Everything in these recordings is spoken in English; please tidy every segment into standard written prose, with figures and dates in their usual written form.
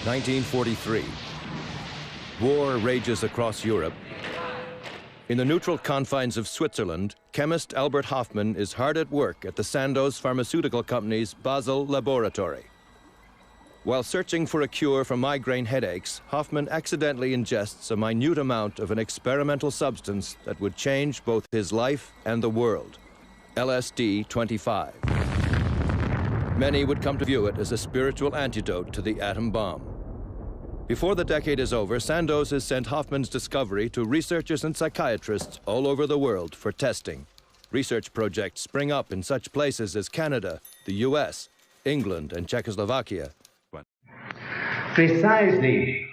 1943. War rages across Europe. In the neutral confines of Switzerland, chemist Albert Hofmann is hard at work at the Sandoz Pharmaceutical Company's Basel laboratory. While searching for a cure for migraine headaches, Hofmann accidentally ingests a minute amount of an experimental substance that would change both his life and the world, lsd 25. Many would come to view it as a spiritual antidote to the atom bomb. Before the decade is over, Sandoz has sent Hofmann's discovery to researchers and psychiatrists all over the world for testing. Research projects spring up in such places as Canada, the US, England, and Czechoslovakia. Precisely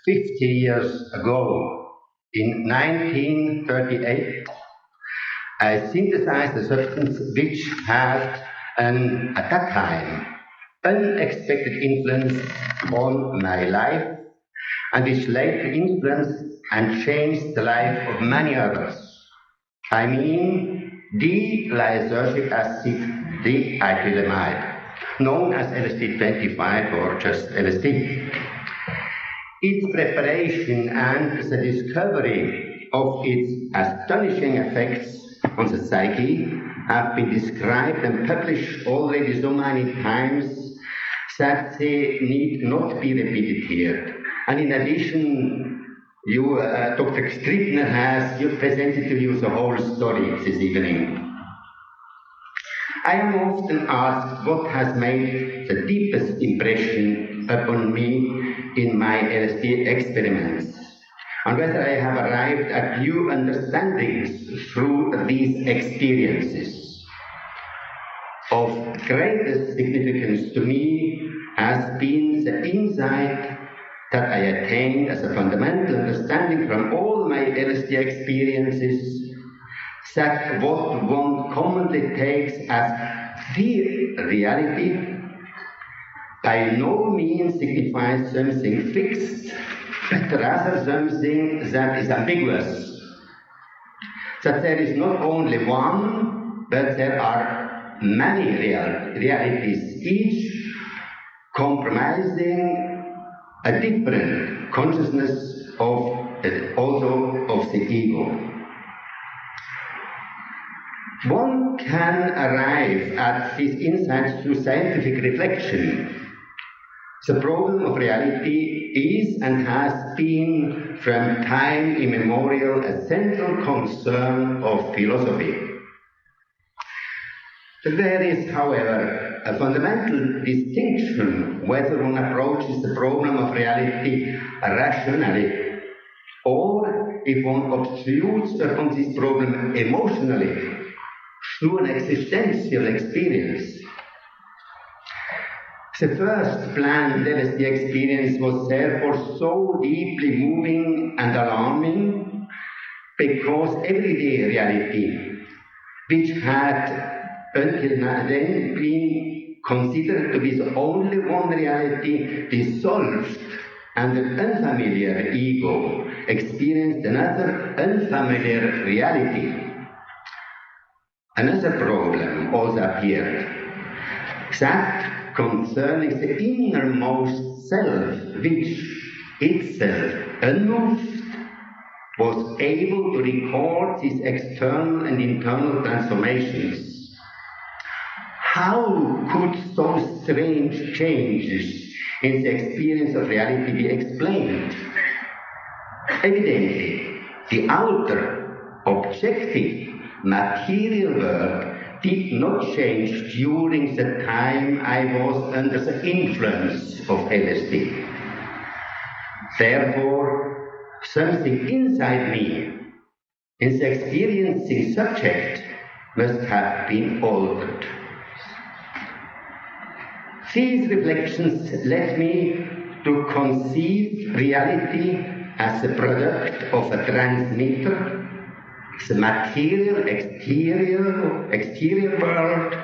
50 years ago, in 1938, I synthesized a substance which had at that time, unexpected influence on my life, and which later influenced and changed the life of many others. I mean D-lysergic acid deacrylamide, known as lsd 25 or just lsd. Its preparation and the discovery of its astonishing effects on the psyche have been described and published already so many times that they need not be repeated here. And in addition, Dr. Strittner has presented to you the whole story this evening. I am often asked what has made the deepest impression upon me in my LSD experiments, and whether I have arrived at new understandings through these experiences. Of greatest significance to me has been the insight that I attained as a fundamental understanding from all my LSD experiences that what one commonly takes as the reality by no means signifies something fixed, but rather something that is ambiguous. That there is not only one, but there are many realities, each compromising a different consciousness also of the ego. One can arrive at these insights through scientific reflection. The problem of reality is and has been from time immemorial a central concern of philosophy. There is, however, a fundamental distinction whether one approaches the problem of reality rationally or if one obtrudes upon this problem emotionally through an existential experience. The first planned LSD experience was therefore so deeply moving and alarming because everyday reality, which had until then been considered to be the only one reality, dissolved, and an unfamiliar ego experienced another unfamiliar reality. Another problem also appeared, that concerning the innermost self, which itself, unmoved, was able to record these external and internal transformations. How could so strange changes in the experience of reality be explained? Evidently, the outer, objective, material world did not change during the time I was under the influence of LSD. Therefore, something inside me, in the experiencing subject, must have been altered. These reflections led me to conceive reality as a product of a transmitter, the material exterior world,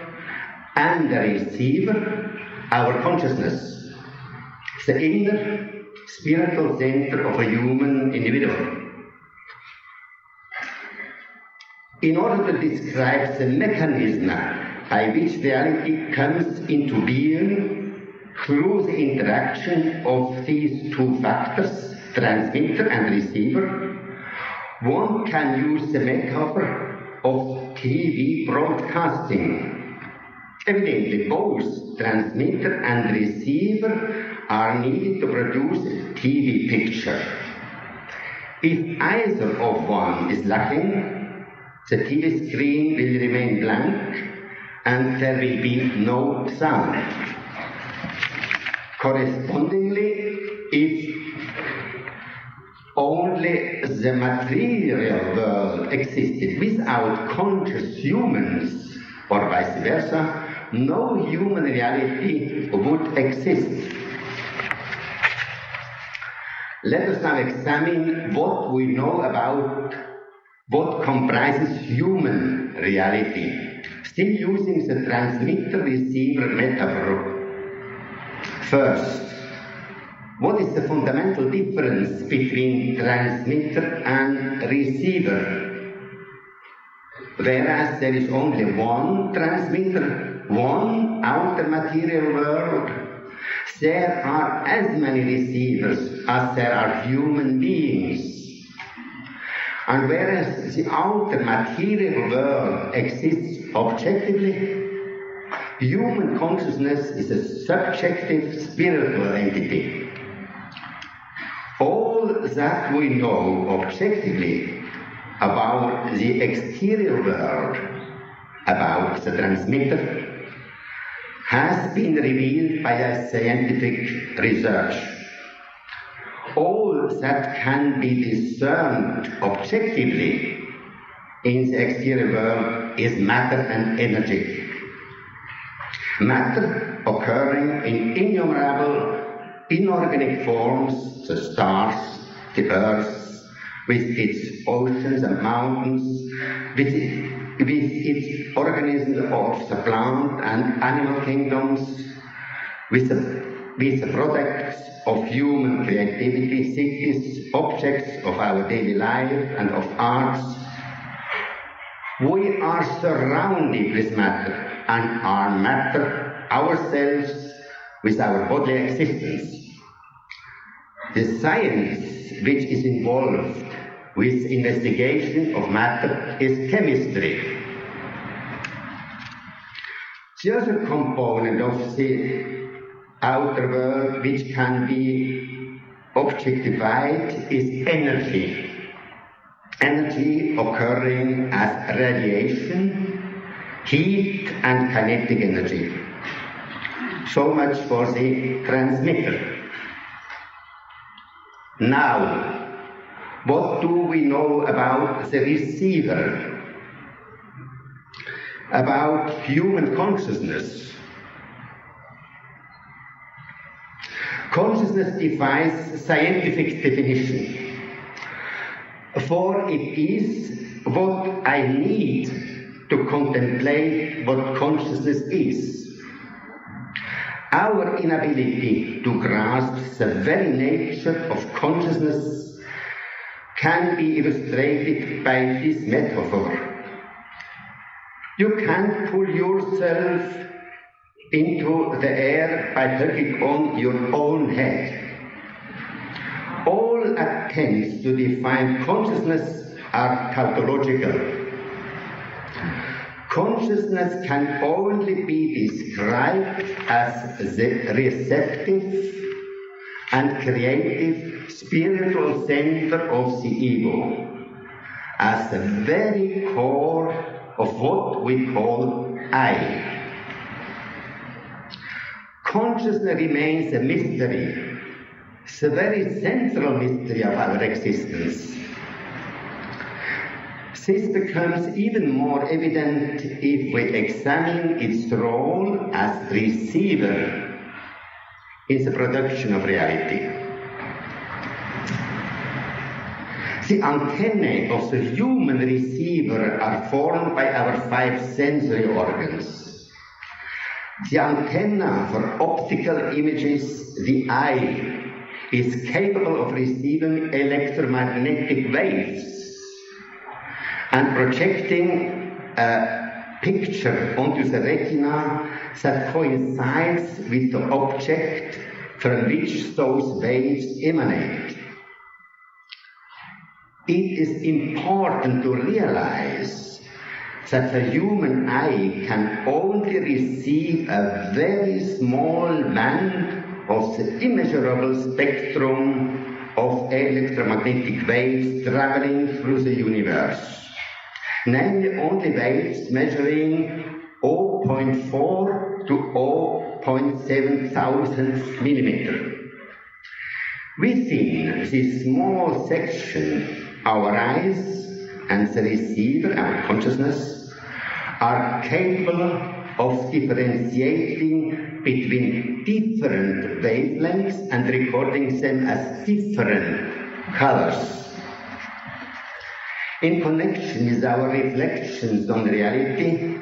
and the receiver, our consciousness, the inner spiritual center of a human individual. In order to describe the mechanism by which reality comes into being, through the interaction of these two factors, transmitter and receiver, one can use the metaphor of TV broadcasting. Evidently, both transmitter and receiver are needed to produce a TV picture. If either of one is lacking, the TV screen will remain blank and there will be no sound. Correspondingly, if only the material world existed without conscious humans, or vice versa, no human reality would exist. Let us now examine what we know about what comprises human reality, still using the transmitter-receiver metaphor. First, what is the fundamental difference between transmitter and receiver? Whereas there is only one transmitter, one outer material world, there are as many receivers as there are human beings. And whereas the outer material world exists objectively, human consciousness is a subjective spiritual entity. All that we know objectively about the exterior world, about the transmitter, has been revealed by a scientific research. All that can be discerned objectively in the exterior world is matter and energy. Matter occurring in innumerable inorganic forms, the stars, the earth, with its oceans and mountains, with its organisms of the plant and animal kingdoms, with the products of human creativity, cities, objects of our daily life and of arts. We are surrounded with matter and are matter ourselves with our bodily existence. The science which is involved with investigation of matter is chemistry. The other component of the outer world which can be objectified is energy. Energy occurring as radiation, heat and kinetic energy. So much for the transmitter. Now, what do we know about the receiver? About human consciousness? Consciousness defies scientific definition, for it is what I need to contemplate what consciousness is. Our inability to grasp the very nature of consciousness can be illustrated by this metaphor. You can't pull yourself into the air by tugging on your own head. All attempts to define consciousness are tautological. Consciousness can only be described as the receptive and creative spiritual center of the ego, as the very core of what we call I. Consciousness remains a mystery, the very central mystery of our existence. This becomes even more evident if we examine its role as receiver in the production of reality. The antennae of the human receiver are formed by our 5 sensory organs. The antenna for optical images, the eye, is capable of receiving electromagnetic waves and projecting picture onto the retina that coincides with the object from which those waves emanate. It is important to realize that the human eye can only receive a very small band of the immeasurable spectrum of electromagnetic waves traveling through the universe, namely only waves measuring 0.4 to 0.7 thousandths millimeter. Within this small section, our eyes and the receiver, our consciousness, are capable of differentiating between different wavelengths and recording them as different colors. In connection with our reflections on reality,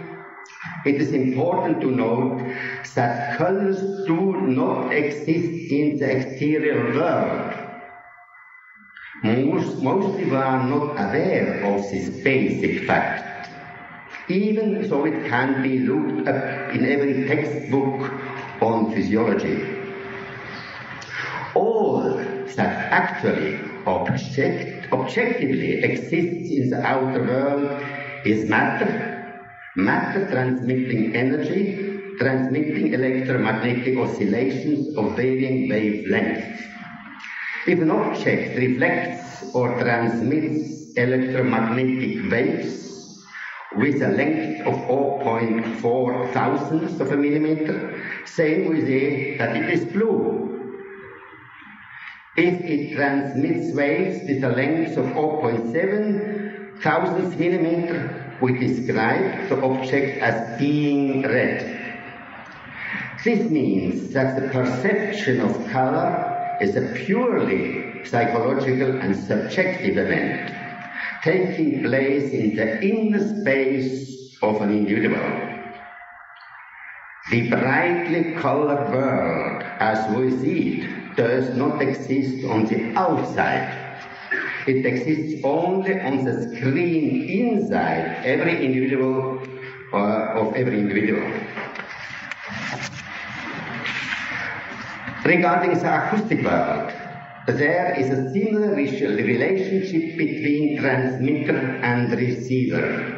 it is important to note that colors do not exist in the exterior world. Mostly we are not aware of this basic fact, even though it can be looked up in every textbook on physiology. All that actually objectively exists in the outer world is matter transmitting energy, transmitting electromagnetic oscillations of varying wavelengths. If an object reflects or transmits electromagnetic waves with a length of 0.4 thousandths of a millimeter, say we say that it is blue. If it transmits waves with a length of 0.7 thousandths millimeter, we describe the object as being red. This means that the perception of color is a purely psychological and subjective event, taking place in the inner space of an individual. The brightly colored world, as we see it, does not exist on the outside. It exists only on the screen inside every individual of every individual. Regarding the acoustic world, there is a similar relationship between transmitter and receiver.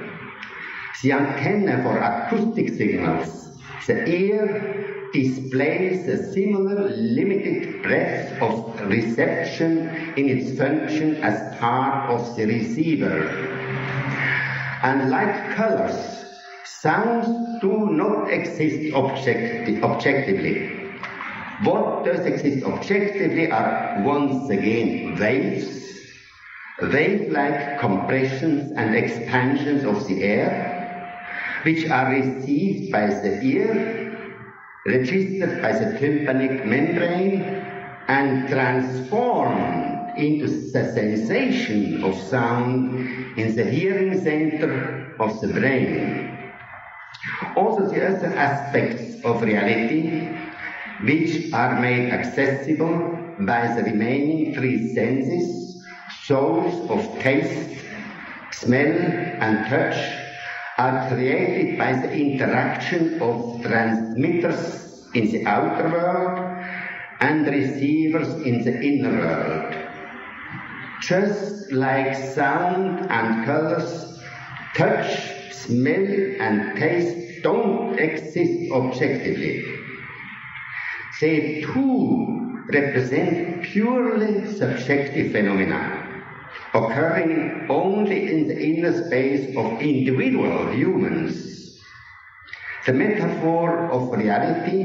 The antenna for acoustic signals, the ear, displays a similar limited breadth of reception in its function as part of the receiver. And like colors, sounds do not exist objectively. What does exist objectively are once again waves, wave-like compressions and expansions of the air, which are received by the ear, registered by the tympanic membrane, and transformed into the sensation of sound in the hearing center of the brain. Also the other aspects of reality, which are made accessible by the remaining three senses, those of taste, smell, and touch, are created by the interaction of transmitters in the outer world and receivers in the inner world. Just like sound and colors, touch, smell, and taste don't exist objectively. They too represent purely subjective phenomena, occurring only in the inner space of individual humans. The metaphor of reality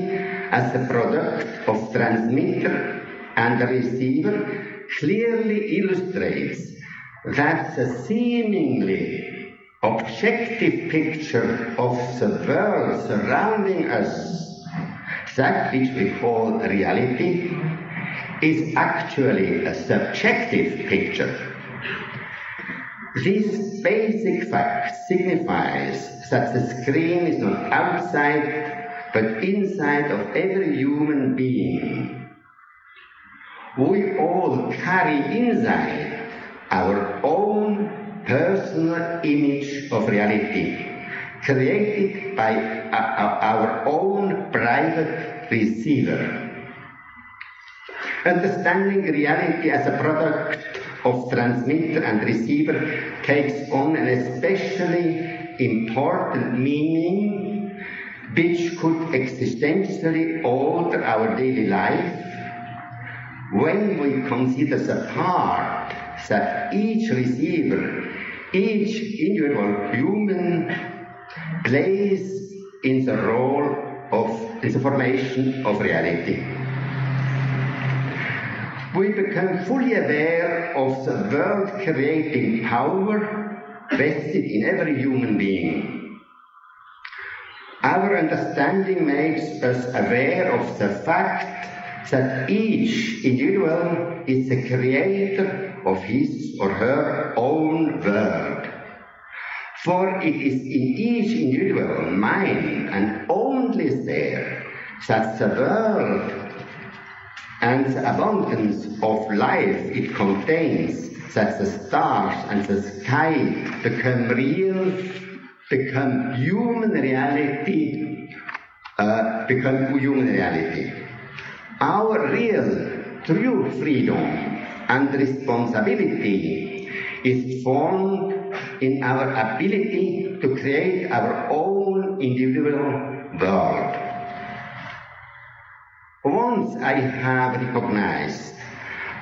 as a product of transmitter and receiver clearly illustrates that the seemingly objective picture of the world surrounding us, that which we call reality, is actually a subjective picture. This basic fact signifies that the screen is not outside, but inside of every human being. We all carry inside our own personal image of reality, created by our own private receiver. Understanding reality as a product of transmitter and receiver takes on an especially important meaning which could existentially alter our daily life when we consider the part that each receiver, each individual human plays in the role of the formation of reality. We become fully aware of the world-creating power vested in every human being. Our understanding makes us aware of the fact that each individual is the creator of his or her own world. For it is in each individual mind and only there that the world and the abundance of life it contains, that the stars and the sky become real, become human reality, Our real, true freedom and responsibility is formed in our ability to create our own individual world. Once I have recognized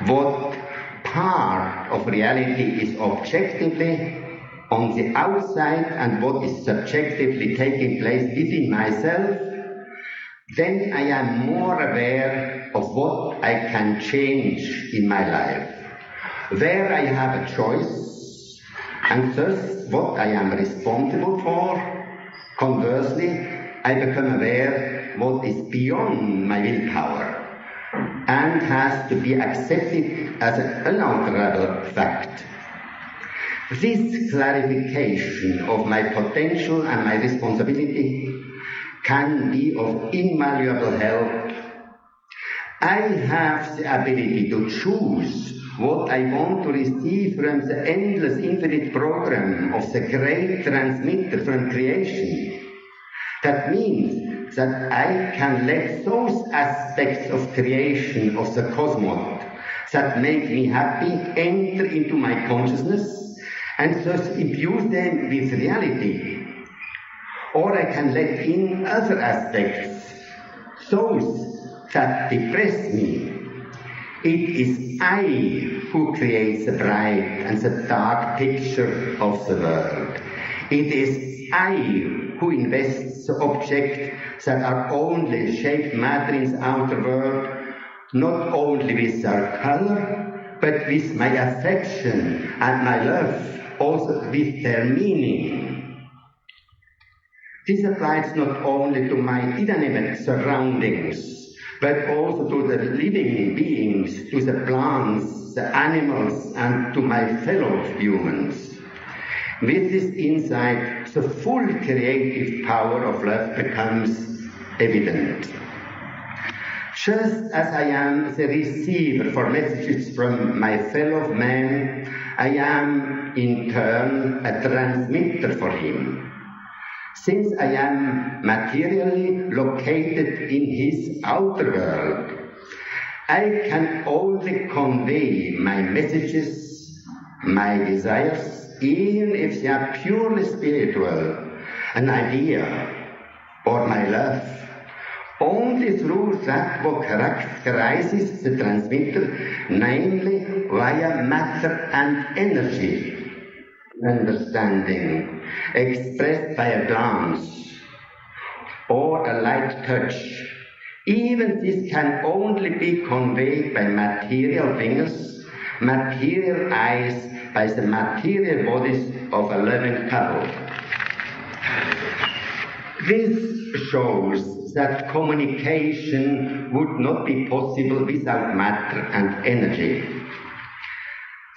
what part of reality is objectively on the outside and what is subjectively taking place within myself, then I am more aware of what I can change in my life, where I have a choice, and thus what I am responsible for. Conversely, I become aware what is beyond my willpower and has to be accepted as an unalterable fact. This clarification of my potential and my responsibility can be of invaluable help. I have the ability to choose what I want to receive from the endless infinite program of the great transmitter from creation. That means that I can let those aspects of creation of the cosmos that make me happy enter into my consciousness and thus imbue them with reality. Or I can let in other aspects, those that depress me. It is I who creates the bright and the dark picture of the world. It is I who invests the objects that are only shaped matter in the outer world, not only with their color, but with my affection and my love, also with their meaning. This applies not only to my inanimate surroundings, but also to the living beings, to the plants, the animals, and to my fellow humans. With this insight, the full creative power of love becomes evident. Just as I am the receiver for messages from my fellow man, I am in turn a transmitter for him. Since I am materially located in his outer world, I can only convey my messages, my desires, even if they are purely spiritual, an idea, or my love, only through that what characterizes the transmitter, namely via matter and energy. Understanding, expressed by a glance or a light touch. Even this can only be conveyed by material fingers, material eyes, by the material bodies of a living couple. This shows that communication would not be possible without matter and energy.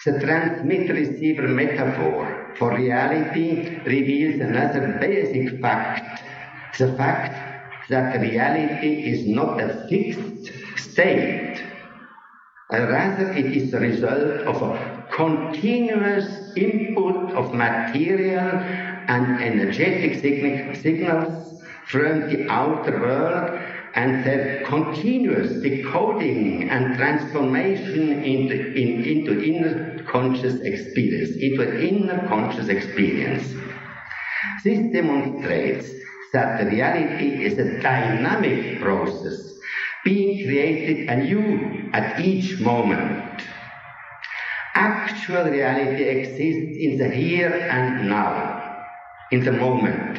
The transmitter-receiver metaphor for reality reveals another basic fact, the fact that reality is not a fixed state. Rather, it is the result of a continuous input of material and energetic signals from the outer world and their continuous decoding and transformation into inner conscious experience. This demonstrates that the reality is a dynamic process being created anew at each moment. Actual reality exists in the here and now, in the moment.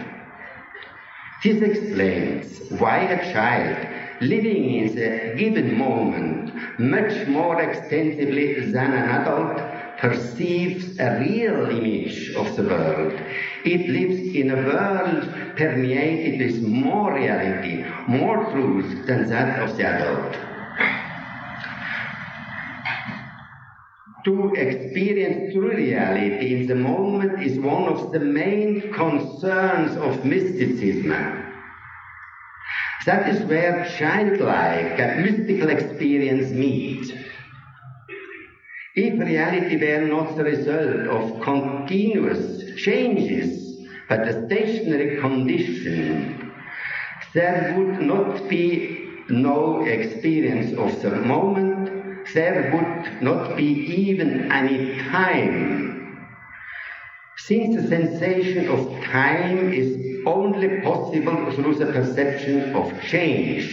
This explains why a child living in the given moment much more extensively than an adult perceives a real image of the world. It lives in a world permeated with more reality, more truth than that of the adult. To experience true reality in the moment is one of the main concerns of mysticism. That is where childlike and mystical experience meet. If reality were not the result of continuous changes, but a stationary condition, there would not be no experience of the moment. There would not be even any time, since the sensation of time is only possible through the perception of change.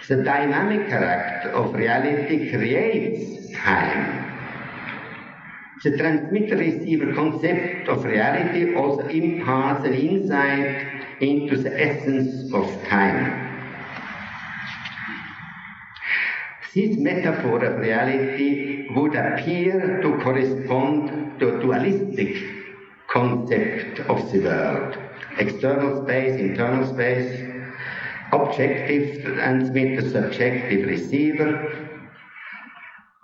The dynamic character of reality creates time. The transmitter-receiver concept of reality also imparts an insight into the essence of time. This metaphor of reality would appear to correspond to a dualistic concept of the world. External space, internal space, objective transmitter, subjective receiver.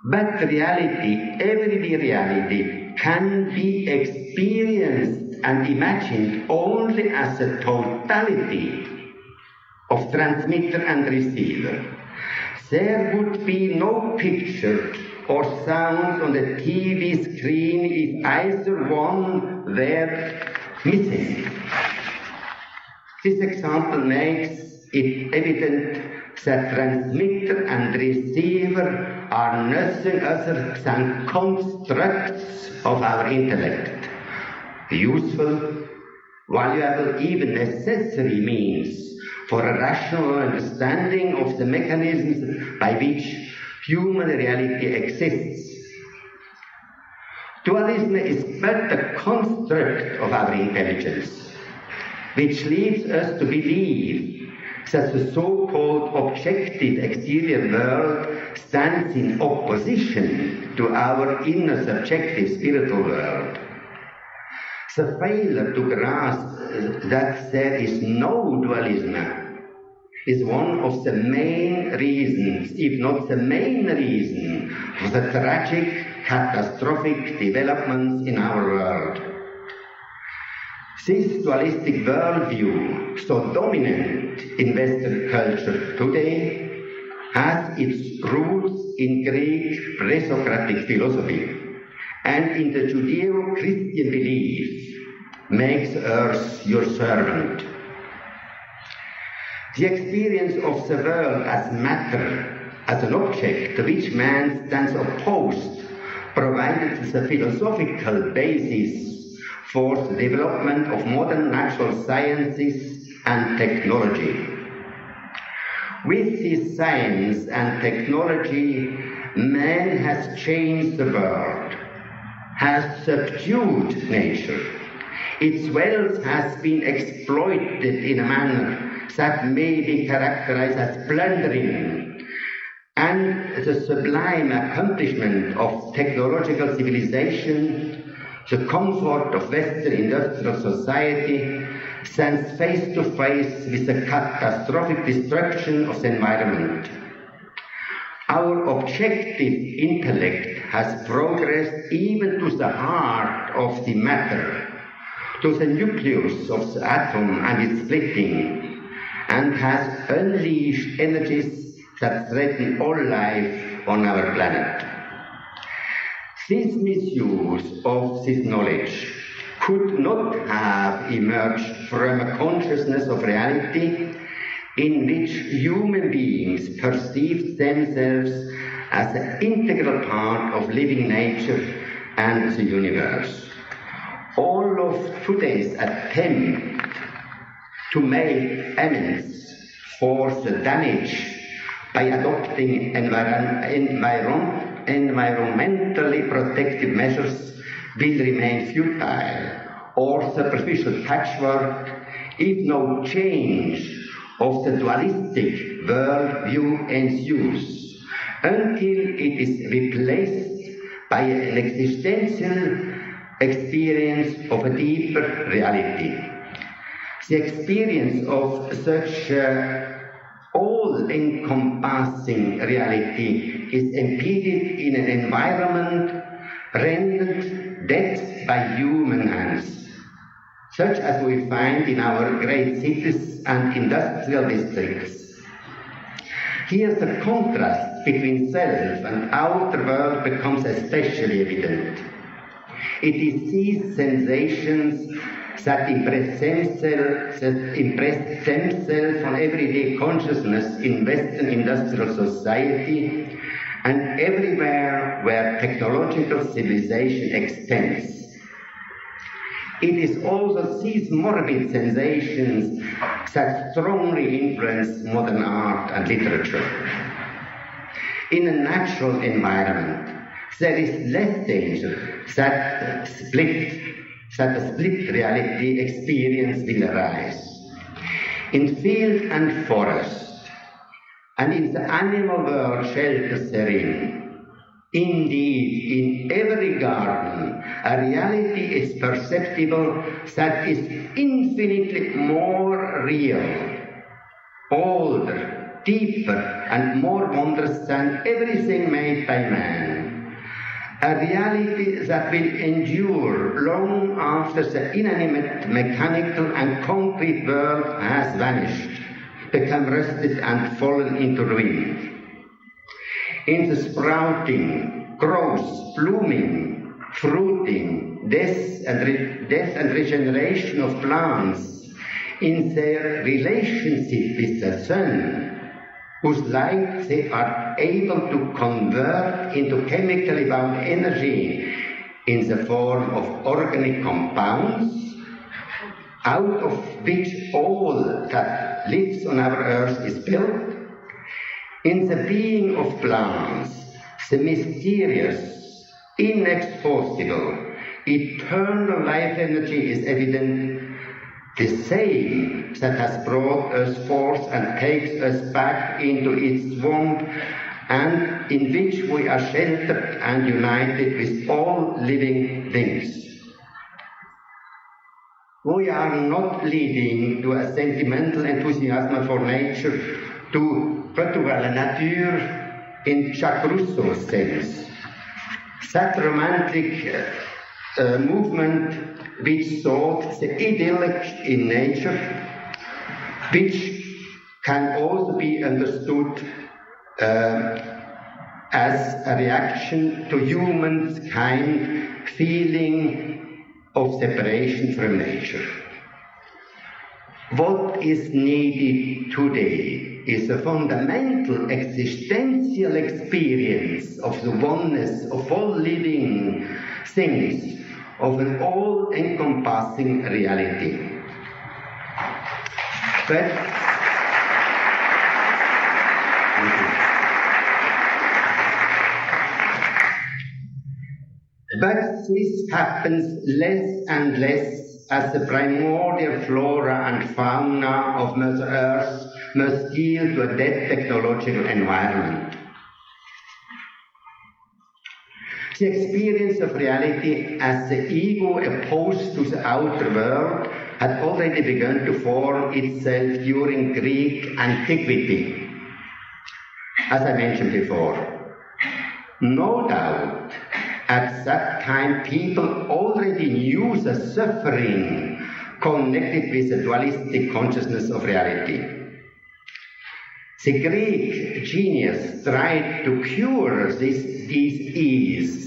But reality, everyday reality, can be experienced and imagined only as a totality of transmitter and receiver. There would be no picture or sound on the TV screen if either one were missing. This example makes it evident that transmitter and receiver are nothing other than constructs of our intellect, useful, valuable, even necessary means for a rational understanding of the mechanisms by which human reality exists. Dualism is but a construct of our intelligence, which leads us to believe that the so-called objective exterior world stands in opposition to our inner subjective spiritual world. The failure to grasp that there is no dualism is one of the main reasons, if not the main reason, for the tragic, catastrophic developments in our world. This dualistic worldview, so dominant in Western culture today, has its roots in Greek pre-Socratic philosophy and in the Judeo-Christian belief, makes earth your servant. The experience of the world as matter, as an object to which man stands opposed, provided the philosophical basis for the development of modern natural sciences and technology. With this science and technology, man has changed the world, has subdued nature. Its wealth has been exploited in a manner that may be characterized as plundering, and the sublime accomplishment of technological civilization, the comfort of Western industrial society, stands face to face with the catastrophic destruction of the environment. Our objective intellect has progressed even to the heart of the matter, to the nucleus of the atom and its splitting, and has unleashed energies that threaten all life on our planet. This misuse of this knowledge could not have emerged from a consciousness of reality in which human beings perceived themselves as an integral part of living nature and the universe. All of today's attempt to make amends for the damage by adopting environmentally protective measures will remain futile or superficial patchwork if no change of the dualistic worldview ensues, until it is replaced by an existential experience of a deeper reality. The experience of such all-encompassing reality is impeded in an environment rendered dead by human hands, such as we find in our great cities and industrial districts. Here the contrast between self and outer world becomes especially evident. It is these sensations that impress themselves on everyday consciousness in Western industrial society and everywhere where technological civilization extends. It is also these morbid sensations that strongly influence modern art and literature. In a natural environment, there is less danger that a split reality experience will arise. In field and forest, and in the animal world shelters therein, indeed, in every garden, a reality is perceptible that is infinitely more real, older, deeper, and more wondrous than everything made by man. A reality that will endure long after the inanimate, mechanical, and concrete world has vanished, become rusted, and fallen into ruin. In the sprouting, growth, blooming, fruiting, death and regeneration of plants, in their relationship with the sun, whose light they are able to convert into chemically bound energy in the form of organic compounds, out of which all that lives on our earth is built. In the being of plants, the mysterious, inexhaustible, eternal life energy is evident, the same that has brought us forth and takes us back into its womb, and in which we are sheltered and united with all living things. We are not leading to a sentimental enthusiasm for nature, to retour à la nature in Jacques Rousseau's sense. That romantic movement which sought the idyllic in nature, which can also be understood as a reaction to humankind feeling of separation from nature. What is needed today is a fundamental existential experience of the oneness of all living things, of an all-encompassing reality. But this happens less and less as the primordial flora and fauna of Mother Earth must yield to a dead technological environment. The experience of reality as the ego opposed to the outer world had already begun to form itself during Greek antiquity, as I mentioned before. No doubt, at that time people already knew the suffering connected with the dualistic consciousness of reality. The Greek genius tried to cure these ills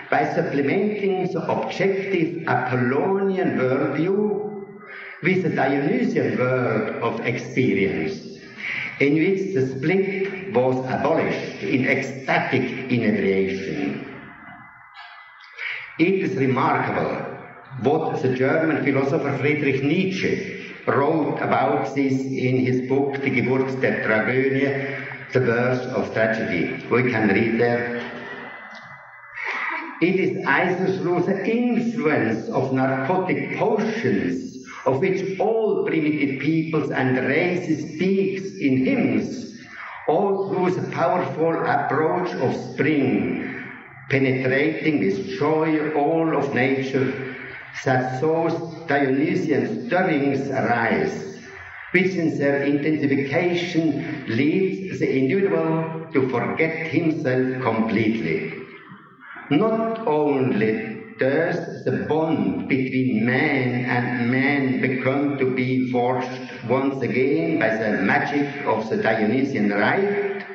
by supplementing the objective Apollonian worldview with a Dionysian world of experience, in which the split was abolished in ecstatic inebriation. It is remarkable what the German philosopher Friedrich Nietzsche wrote about this in his book Die Geburt der Tragödie, The Birth of Tragedy. We can read there. It is either through the influence of narcotic potions, of which all primitive peoples and races speaks in hymns, or through the powerful approach of spring, penetrating with joy all of nature, that those Dionysian stirrings arise, which in their intensification leads the individual to forget himself completely. Not only does the bond between man and man become to be forged once again by the magic of the Dionysian rite,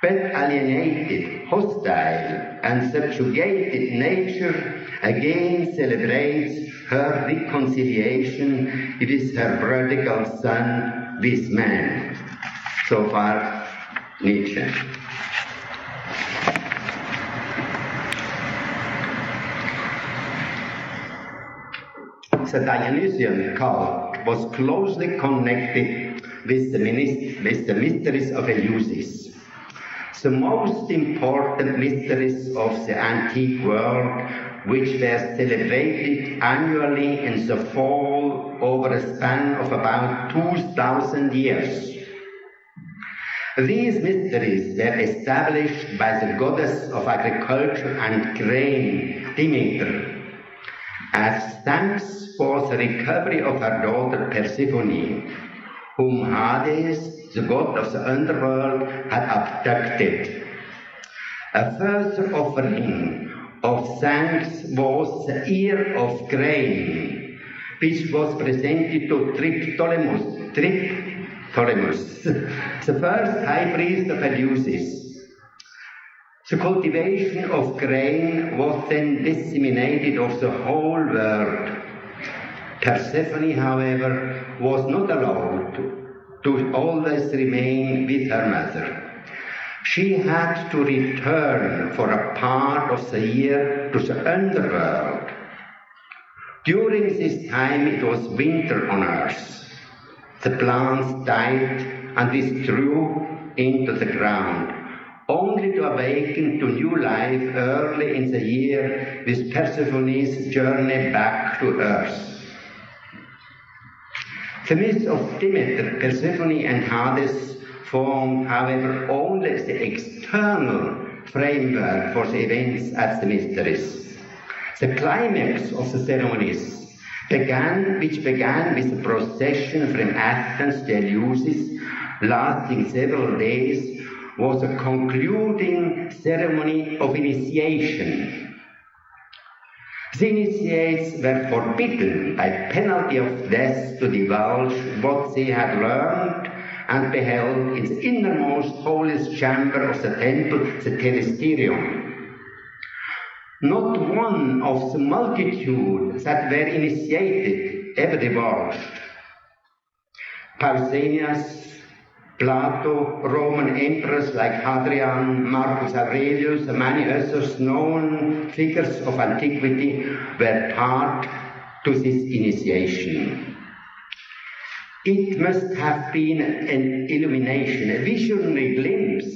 but alienated, hostile, and subjugated nature again celebrates her reconciliation with her prodigal son, with man. So far, Nietzsche. The Dionysian cult was closely connected with the mysteries of Eleusis, the most important mysteries of the antique world, which were celebrated annually in the fall over a span of about 2,000 years. These mysteries were established by the goddess of agriculture and grain, Demeter, as thanks for the recovery of her daughter Persephone, whom Hades, the god of the underworld, had abducted. A further offering of thanks was the ear of grain, which was presented to Triptolemus, the first high priest of Eleusis. The cultivation of grain was then disseminated over the whole world. Persephone, however, was not allowed to always remain with her mother. She had to return for a part of the year to the underworld. During this time it was winter on earth. The plants died and withdrew into the ground, only to awaken to new life early in the year with Persephone's journey back to earth. The myth of Demeter, Persephone, and Hades formed, however, only the external framework for the events as the mysteries. The climax of the ceremonies which began with a procession from Athens to Eleusis, lasting several days, was a concluding ceremony of initiation. The initiates were forbidden by penalty of death to divulge what they had learned and beheld in the innermost holiest chamber of the temple, the Telesterium. Not one of the multitude that were initiated ever divulged. Pausanias, Plato, Roman emperors like Hadrian, Marcus Aurelius, and many others known figures of antiquity were part to this initiation. It must have been an illumination, a visionary glimpse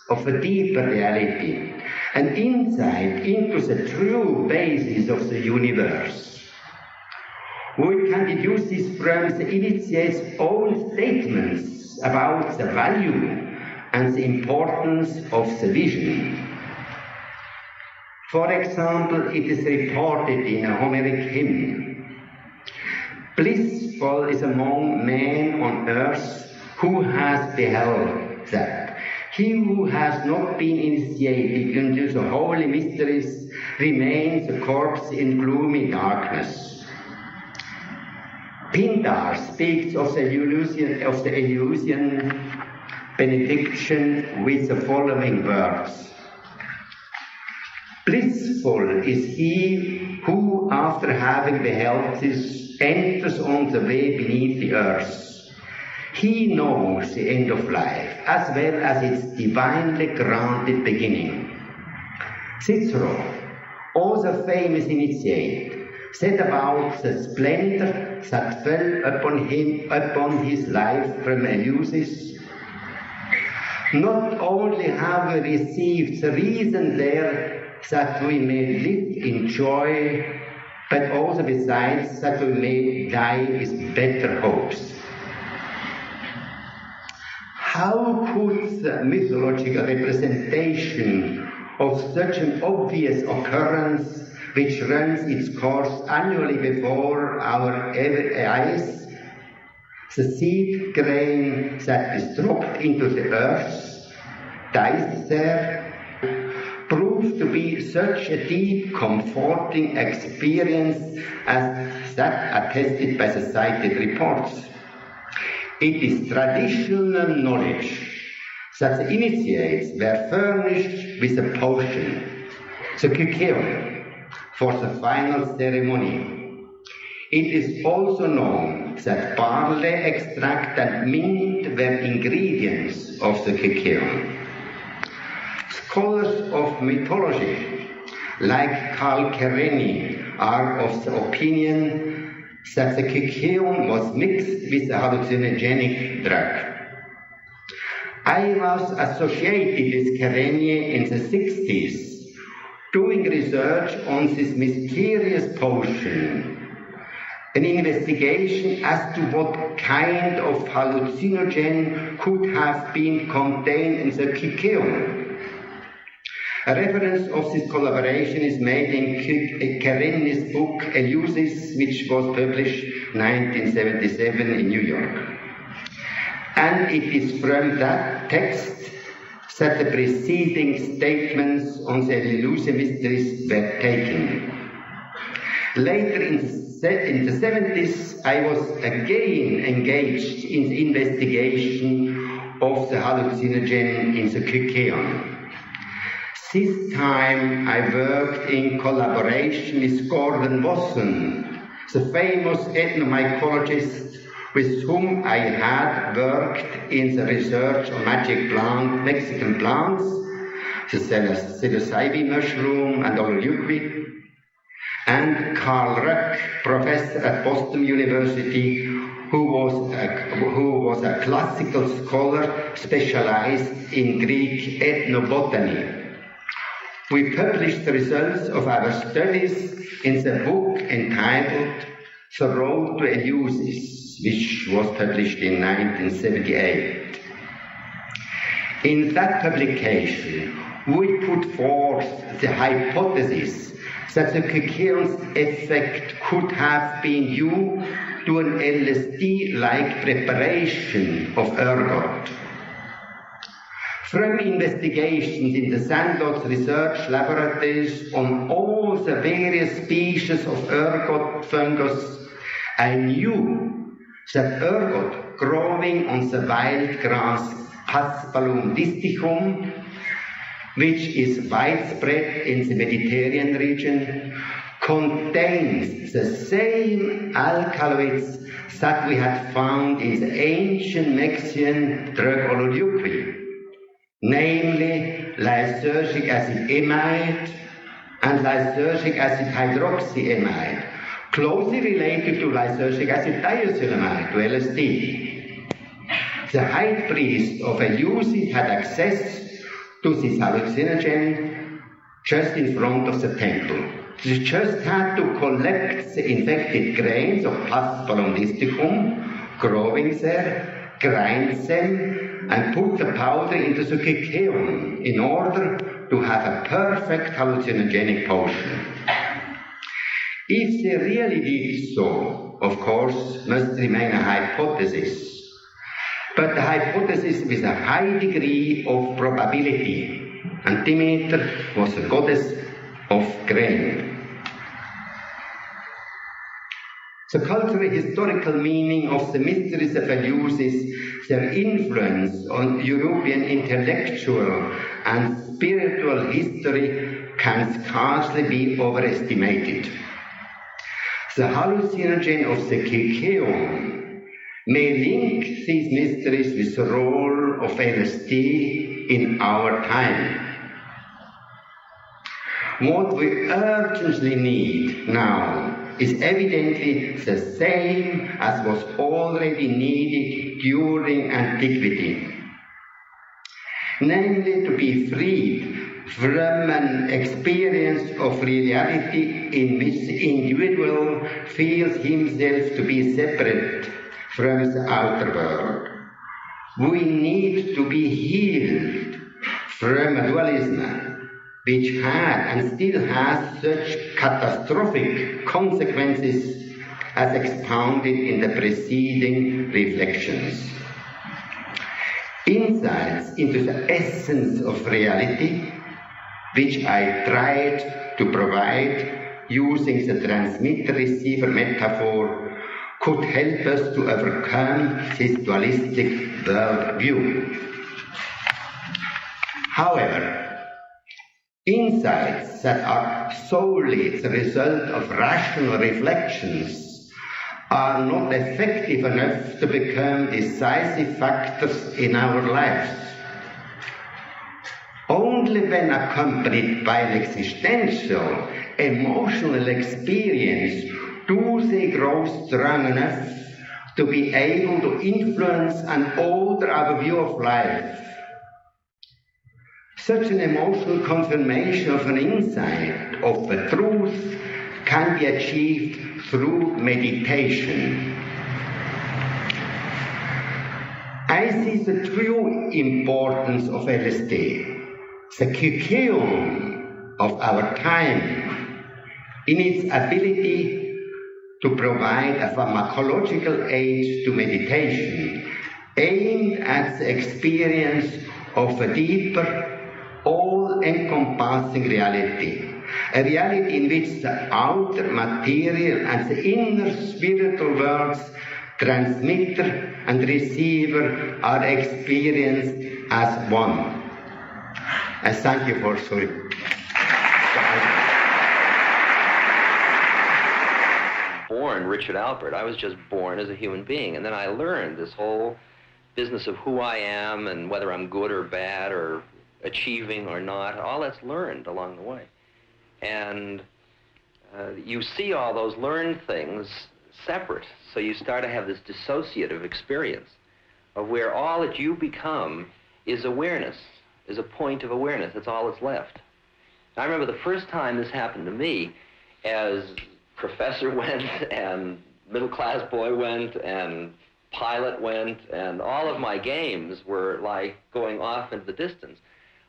of a deeper reality, an insight into the true basis of the universe. We can deduce this from the initiate's own statements about the value and the importance of the vision. For example, it is reported in a Homeric hymn, "Blissful is among men on earth who has beheld that. He who has not been initiated into the holy mysteries remains a corpse in gloomy darkness." Pindar speaks of the Eleusian benediction with the following words: "Blissful peaceful is he who, after having beheld this, enters on the way beneath the earth. He knows the end of life, as well as its divinely granted beginning. Cicero, also famous initiate, said about the splendor that fell upon his life from Eleusis. Not only have we received the reason there that we may live in joy, but also besides that we may die with better hopes. How could the mythological representation of such an obvious occurrence, which runs its course annually before our eyes, the seed grain that is dropped into the earth, dies there, proved to be such a deep, comforting experience as that attested by the cited reports? It is traditional knowledge that the initiates were furnished with a potion, the kykeon, for the final ceremony. It is also known that barley extract and mint were ingredients of the kykeon. Scholars of mythology, like Carl Kereni, are of the opinion that the kykeon was mixed with a hallucinogenic drug. I was associated with Kereni in the 60s, doing research on this mysterious potion, an investigation as to what kind of hallucinogen could have been contained in the kykeon. A reference of this collaboration is made in Kereni's book Eleusis, which was published in 1977 in New York. And it is from that text that the preceding statements on the Eleusis mysteries were taken. Later in the 70s, I was again engaged in the investigation of the hallucinogen in the kykeon. This time I worked in collaboration with Gordon Wasson, the famous ethnomycologist with whom I had worked in the research on Mexican plants, the psilocybe mushroom and oleuquid, and Carl Ruck, professor at Boston University, who was a classical scholar specialized in Greek ethnobotany. We published the results of our studies in the book entitled The Road to Eleusis, which was published in 1978. In that publication, we put forth the hypothesis that the kykeon's effect could have been due to an lsd-like preparation of ergot. From investigations in the Sandoz research laboratories on all the various species of ergot fungus, I knew that ergot growing on the wild grass Paspalum distichum, which is widespread in the Mediterranean region, contains the same alkaloids that we had found in the ancient Mexican drug oleuquid, namely lysergic acid amide and lysergic acid hydroxyamide, closely related to lysergic acid diacetylamide, to LSD. The high priest of Eleusis had access to this hallucinogen just in front of the temple. He just had to collect the infected grains of Paspalum disticum growing there, grind them, and put the powder into the kykeon in order to have a perfect hallucinogenic potion. If they really did so, of course, must remain a hypothesis, but the hypothesis with a high degree of probability, and Demeter was a goddess of grain. The cultural historical meaning of the mysteries of Eleusis, their influence on European intellectual and spiritual history, can scarcely be overestimated. The hallucinogen of the kykeon may link these mysteries with the role of lsd in our time. What we urgently need now is evidently the same as was already needed during antiquity, namely to be freed from an experience of reality in which the individual feels himself to be separate from the outer world. We need to be healed from a dualism which had and still has such catastrophic consequences as expounded in the preceding reflections. Insights into the essence of reality, which I tried to provide using the transmitter-receiver metaphor, could help us to overcome this dualistic worldview. However, insights that are solely the result of rational reflections are not effective enough to become decisive factors in our lives. Only when accompanied by an existential, emotional experience do they grow strong enough to be able to influence and alter our view of life. Such an emotional confirmation of an insight of the truth can be achieved through meditation. I see the true importance of lsd, the kykeon of our time, in its ability to provide a pharmacological aid to meditation, aimed at the experience of a deeper, all-encompassing reality, a reality in which the outer material and the inner spiritual worlds, transmitter and receiver, are experienced as one. I thank you for born Richard Alpert. I was just born as a human being, and then I learned this whole business of who I am and whether I'm good or bad or achieving or not. All that's learned along the way. And you see all those learned things separate. So you start to have this dissociative experience of where all that you become is awareness, is a point of awareness. That's all that's left. I remember the first time this happened to me, as professor went and middle-class boy went and pilot went and all of my games were like going off into the distance.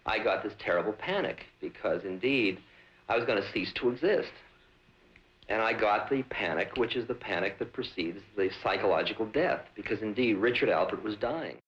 I got this terrible panic because indeed I was going to cease to exist. And I got the panic, which is the panic that precedes the psychological death, because indeed Richard Alpert was dying.